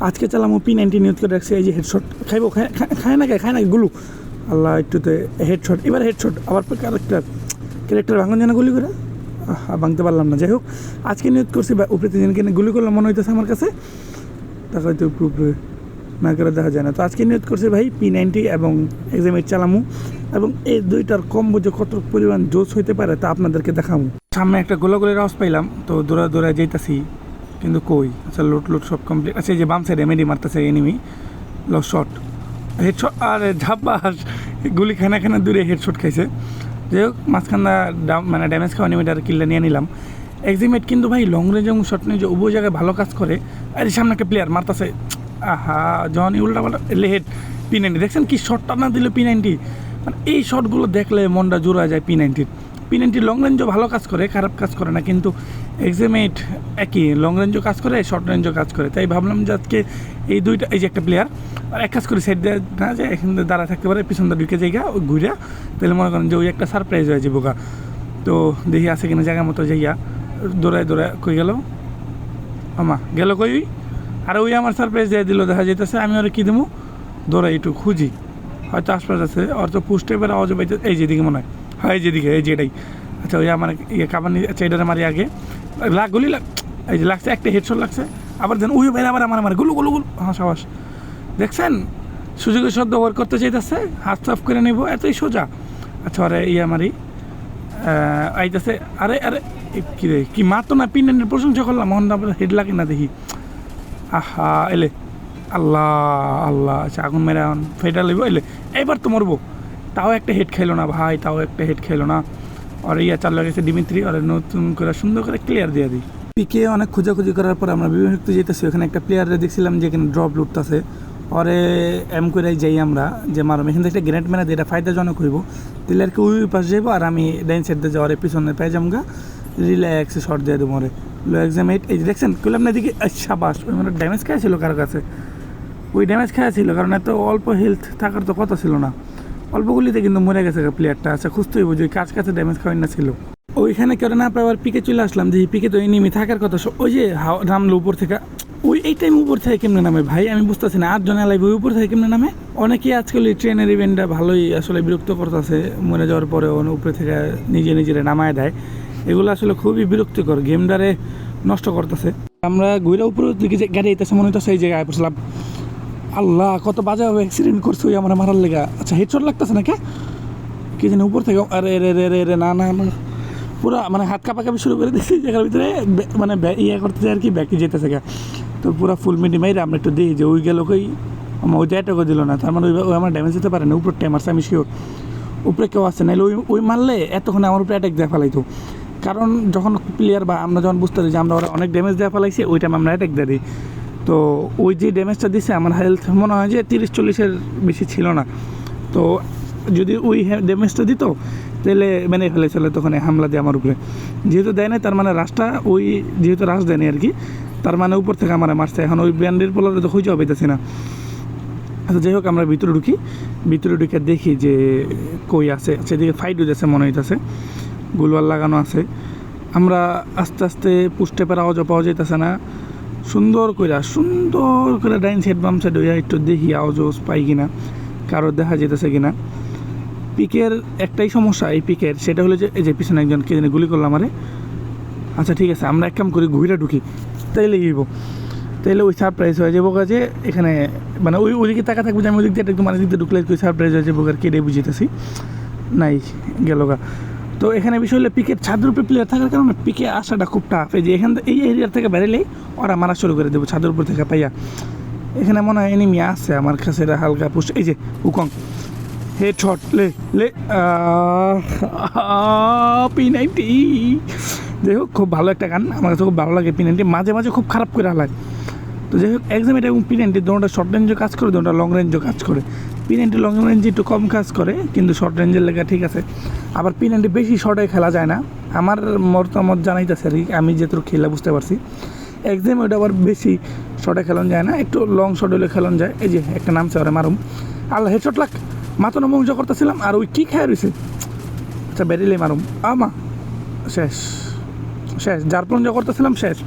আজকে চালামো P90 news করে রাখছে। এই যে হেডশট খাইবো, খায় না গুলু আল্লাহ একটুতে হেডশট, এবার হেডশট আবার ক্যারেক্টার ভাঙন জানা গুলি করে ভাঙতে পারলাম না। যাই হোক আজকে নিউজ করছি উপরে তিনজনকে গুলি করলাম মনে হইতেছে আমার কাছে, তাকে হয়তো উপরে না করে দেখা যায় না। তো আজকে নিউজ করছি ভাই P90 এবং এক্সামেট চালামু, এবং এই দুইটার কম্বো যে কত পরিমাণ জোস হইতে পারে তা আপনাদেরকে দেখাবো। সামনে একটা গোলাগুলির আওয়াজ পাইলাম, তো দৌড়া যেতেছি, কিন্তু কই আচ্ছা লুট সব কমপ্লিট। আচ্ছা এই যে বাম সাইডে এমএডি মারতেছে এনিমি, লো শট হেডশট, আর ঝাপ্পাস গুলি খানা দূরে হেডশট খাইছে। যাই হোক মাঝখানটা মানে ড্যামেজ খাওয়া এনিমিটার কিলটা নিয়ে নিলাম। এক্সিমেট কিন্তু ভাই লং রেঞ্জ এবং শর্ট রেঞ্জ উভয় জায়গায় ভালো কাজ করে। আর সামনে একটা প্লেয়ার মারতেছে, আহা যখন উল্টা পাল্টা হেড। P90 দেখছেন কি শটটা না দিল P90, মানে এই শটগুলো দেখলে মনটা জোড়া যায়। P90 লং রেঞ্জও ভালো কাজ করে, খারাপ কাজ করে না, কিন্তু এক্সামেট একই লং রেঞ্জও কাজ করে শর্ট রেঞ্জও কাজ করে। তাই ভাবলাম যে আজকে এই দুইটা, এই যে একটা প্লেয়ার আর এক কাজ করে সাইড দিয়ে না যে এখান থেকে দাঁড়া থাকতে পারে, পিছনটা ঢুকে জায়গা ওই ঘুরে, তাহলে মনে করেন যে ওই একটা সারপ্রাইজ হয়ে যাবো গা। তো দেখি আছে কিনা জায়গা মতো যাইয়া দৌড়ায় কই গেল আমা গেল কই, আর ওই আমার সারপ্রাইজ দিয়ে দিল দেখা যেতেছে। আমি ওরা কী দেবো দৌড়াই একটু খুঁজি, হয়তো আশপাশ আছে, ওর তো পুষ্টে এবার আওয়াজ পাইতে এই যেদিকে মনে হয়, এই যেদিকে এই যে এটাই। আচ্ছা ওই আমার ইয়ে কাবানি, আচ্ছা এটারে মারি আগে গুলি এই যে লাগছে, একটা হেডশট লাগছে, আবার দেন ওই বাইরে আবার আমার গুলো হ্যাঁ সাবাস। দেখছেন সুযোগের সদ্য ওয়ার করতে চাইতেছে, হাত সাফ করে নেব এতই সোজা। আচ্ছা আরে আমারই আইতেছে, আরে কী রে কি মারতো না P90 প্রশংসা করলাম, মন হেড লাগে না দেখি, আহা এলে আল্লাহ। আচ্ছা আগুন মেরে এখন ফেটা লইব, এলে এবার তো মরবো। তাও একটা হেড খাইলো না ভাই, না। আর চালু গেছে ডিমিত্রি, আর নতুন করে সুন্দর করে ক্লিয়ার দিয়ে দিই। পিকে অনেক খোঁজাখুঁজি করার পর আমরা বিভিন্ন যেতেছি, ওখানে একটা প্লেয়ারে দেখছিলাম যে এখানে ড্রপ লুটতেছে, পরে এম করে যাই আমরা যে মারম এখান থেকে একটা গ্রেনেড মেরে দিয়ে এটা ফায়দাজনক হইব, তাহলে আর কি ওই পাশে যাবো, আর আমি ডাইন সাইড দিয়ে যাওয়ার পিছনে পাই যামগা, রিল্যাক্সে শর্ট দিয়ে দেবো মরে। লো এক্সামেট এই যে দেখছেন কইলাম না দিকে, আচ্ছা বাস ওই মানে ড্যামেজ খাইছিল কারো কাছে, ওই ড্যামেজ খাইছিল, কারণ এত অল্প হেলথ থাকার তো কথা ছিল না, অল্পগুলিতে কিন্তু মরে গেছে প্লেয়ারটা। আচ্ছা খুঁজতে হইব যে কাছে ড্যামেজ খাওয়াই না ছিল ওইখানে, কেন না আবার পিকে চলে আসলাম, যে পিকে তো এনিমি থাকার কথা। ওই যে নামলো উপর থেকে, ওই এই টাইম উপর থেকে কেমনে নামে ভাই আমি বুঝতেছি না, 8 জনে লাইভ ওই উপর থেকে কেমনে নামে। অনেকেই আজকাল এই ট্রেনের ইভেন্টটা ভালোই আসলে বিরক্ত করতেছে, মরে যাওয়ার পরে উপরে থেকে নিজেরা নামায় দেয়, এগুলো আসলে খুবই বিরক্তিকর, গেমটারে নষ্ট করতেছে। আমরা ঘুরে উপরের দিকে যে গাড়ি আইতেছে মনে হইতেছে এই জায়গায় পড়ছিলাম, আল্লাহ কত বাজে হবে অ্যাক্সিডেন্ট করছে ওই আমার মারার লেগা। আচ্ছা হেডশট লাগতেছে না কি জানি উপর থেকে, আরে রে না পুরো মানে হাত কাঁপাকাপি শুরু করে দিয়েছি জায়গার ভিতরে, মানে ইয়ে করতেছে আর কি, ব্যাকি যেতেছে গা। তো পুরো ফুল মিডি মাইরে আমরা একটু দিই যে ওই গেল কই, আমার ওইটা এটাকে দিল না, তার মানে ওই আমার ড্যামেজ দিতে পারে না, উপর টাইমারছে আমি শিওর উপরে কেউ আসছে, নাহলে ওই মারলে এতক্ষণে আমার উপরে অ্যাটাক দেওয়া ফেলাইতো। কারণ যখন প্লেয়ার বা আমরা যখন বুঝতে পারি যে আমরা ওরা অনেক ড্যামেজ দেওয়া ফেলাইছি, ওই টাইম আমরা অ্যাটাক দিয়ে দিই। তো ওই যে ড্যামেজটা দিছে আমার হেলথ মনে হয় যে 30-40-এর বেশি ছিল না, তো যদি ওই ড্যামেজটা দিত তাহলে মানে ফেলেছিল তখন হামলা দিয়ে আমার উপরে, যেহেতু দেয় না তার মানে রাশটা ওই যেহেতু রাশ দেয়নি আর কি, তার মানে উপর থেকে আমার মারছে। এখন ওই ব্যান্ডের পোলারে তো খুঁজেও পেতেছি না। আচ্ছা যাই হোক আমরা ভিতরে ঢুকে দেখি যে কই আছে, সেদিকে ফাইট হইতেছে মনে হইতেছে, গোলওয়াল লাগানো আছে। আমরা আস্তে আস্তে পুষ্টে পেরা আওয়াজও পাওয়া যাইতেছে না, সুন্দর করে ডাইন সাইড বাম সাইড হইয়া একটু দেখি আওয়াজ পাই কিনা, কারো দেখা যেতেছে কিনা। পিকের একটাই সমস্যা এই পিকের, সেটা হলো যে এই যে পিছনে একজন কে জানি গুলি করলাম আমারে। আচ্ছা ঠিক আছে আমরা এক কাম করি ঘুরে ঢুকি, তাইলে ওই সারপ্রাইজ হয়ে যাবো কাজে এখানে, মানে ওইদিকে টাকা থাকবে যে আমি ওইদিক দিয়ে একটু মানে দিক দিয়ে ঢুকলে ওই সারপ্রাইজ হয়ে যাবো আর কেটে বুঝিতেছি নাই গেল গা। তো এখানে বিষয় হলো পিকের ছাদের উপরে প্লেয়ার থাকার কারণে পিকে আসাটা খুব টাফ, এই যে এখান এই এরিয়ার থেকে বেরোলেই ওরা মারা শুরু করে দেবো ছাদের উপর থেকে পাইয়া। এখানে মনে হয় এনিমি আছে আমার কাছে, এটা হালকা পুষ্ট, এই যে উকং হেডশট লে P90। যাই হোক খুব ভালো একটা গান, আমার কাছে খুব ভালো লাগে P90, মাঝে মাঝে খুব খারাপ করে হালায়। তো যাই হোক এক্সামেট এবং P90 দুটোটা শর্ট রেঞ্জও কাজ করে, দুটোটা লং রেঞ্জও কাজ করে। P90 লং রেঞ্জে একটু কম কাজ করে, কিন্তু শর্ট রেঞ্জের লেগে ঠিক আছে। আবার P90 বেশি শর্টে খেলা যায় না, আমার মতামত জানাইতেছে আর কি, আমি যেটুকু খেলা বুঝতে পারছি। এক্সাম ওইটা আবার বেশি শর্টে খেলানো যায় না, একটু লং শর্ট হলে খেলানো যায়। এই যে একটা নামছে ওরা মারুম, আল্লাহ হেডশট লাগ, মাথানো মংস করতেছিলাম আর ওই কী খেয়ে রয়েছে। আচ্ছা বেরিলে মারুম আমা শেষ যার পর্যন্ত করতেছিলাম শেষ।